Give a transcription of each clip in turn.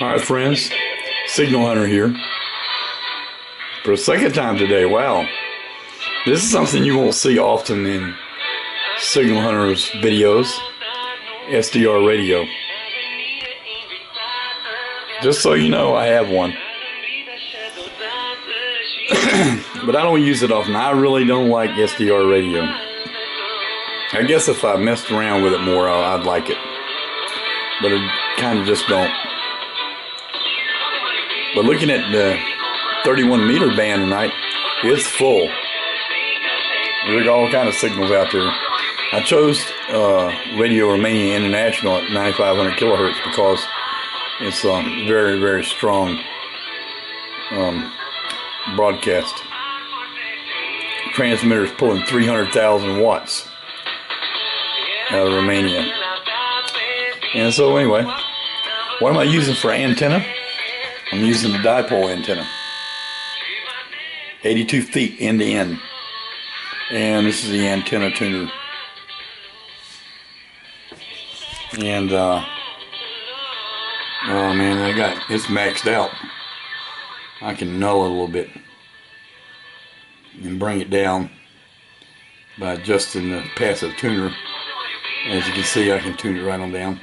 Alright friends, Signal Hunter here. For a second time today, wow. This is something you won't see often in Signal Hunter's videos. SDR radio. Just so you know, I have one. But I don't use it often. I really don't like SDR radio. I guess if I messed around with it more, I'd like it. But I kind of just don't. But looking at the 31 meter band tonight, it's full. There's all kind of signals out there. I chose Radio Romania International at 9500 kilohertz because it's very, very strong broadcast. Transmitter's pulling 300,000 watts out of Romania. And so anyway, what am I using for antenna? I'm using the dipole antenna. 82 feet end to end. And this is the antenna tuner. And oh man, it's maxed out. I can null it a little bit and bring it down by adjusting the passive tuner. As you can see, I can tune it right on down.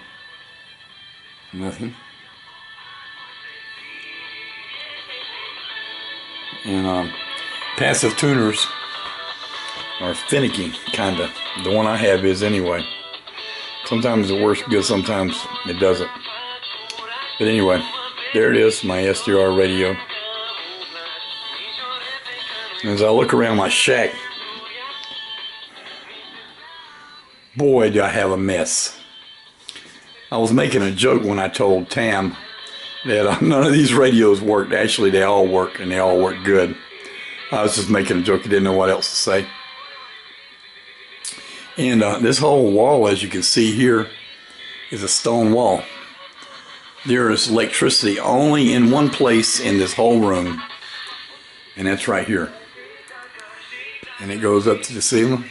Nothing. And passive tuners are finicky, kinda. The one I have is anyway. Sometimes it works good, sometimes it doesn't. But anyway, there it is, my SDR radio. As I look around my shack, boy, do I have a mess. I was making a joke when I told Tam that none of these radios worked. Actually, they all work, and they all work good. I was just making a joke. I didn't know what else to say. And this whole wall, as you can see here, is a stone wall. There is electricity only in one place in this whole room, and that's right here. And it goes up to the ceiling,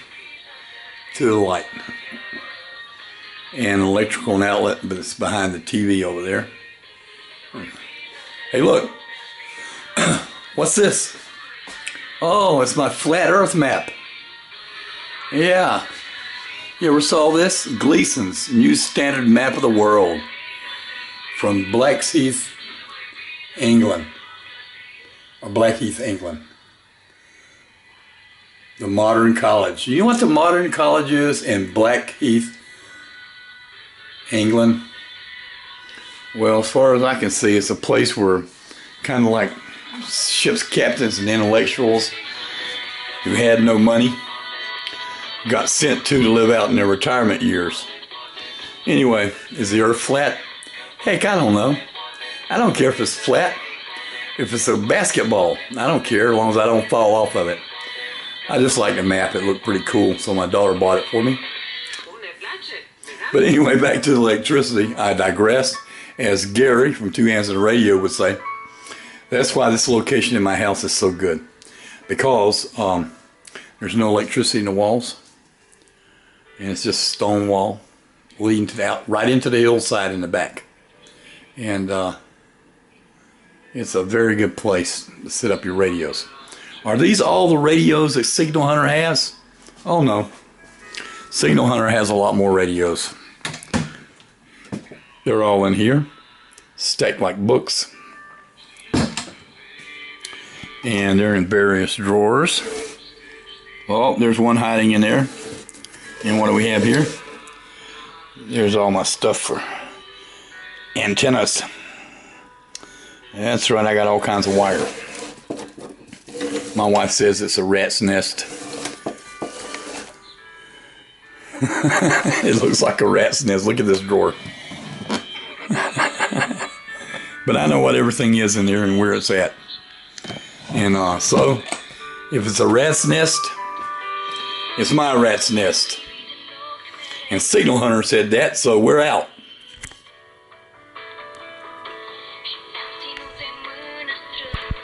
to the light. And electrical outlet, but it's behind the TV over there. Hey, look. What's this? Oh, it's my flat earth map. Yeah. You ever saw this? Gleason's new standard map of the world from Blackheath, England. Or Blackheath, England. The Modern College. You know what the Modern College is in Blackheath, England? Well, as far as I can see, it's a place where kind of like ship's captains and intellectuals who had no money got sent to live out in their retirement years. Anyway, is the earth flat? Heck, I don't know. I don't care if it's flat. If it's a basketball, I don't care as long as I don't fall off of it. I just like the map. It looked pretty cool, so my daughter bought it for me. But anyway, back to the electricity. I digress. As Gary from Two Hands on the Radio would say, that's why this location in my house is so good. Because there's no electricity in the walls. And it's just a stone wall leading to the right into the hillside in the back. And it's a very good place to set up your radios. Are these all the radios that Signal Hunter has? Oh no. Signal Hunter has a lot more radios. They're all in here, stacked like books. And they're in various drawers. Oh, there's one hiding in there. And what do we have here? There's all my stuff for antennas. That's right, I got all kinds of wire. My wife says it's a rat's nest. It looks like a rat's nest. Look at this drawer. But I know what everything is in there and where it's at. And so, if it's a rat's nest, it's my rat's nest. And Signal Hunter said that, so we're out.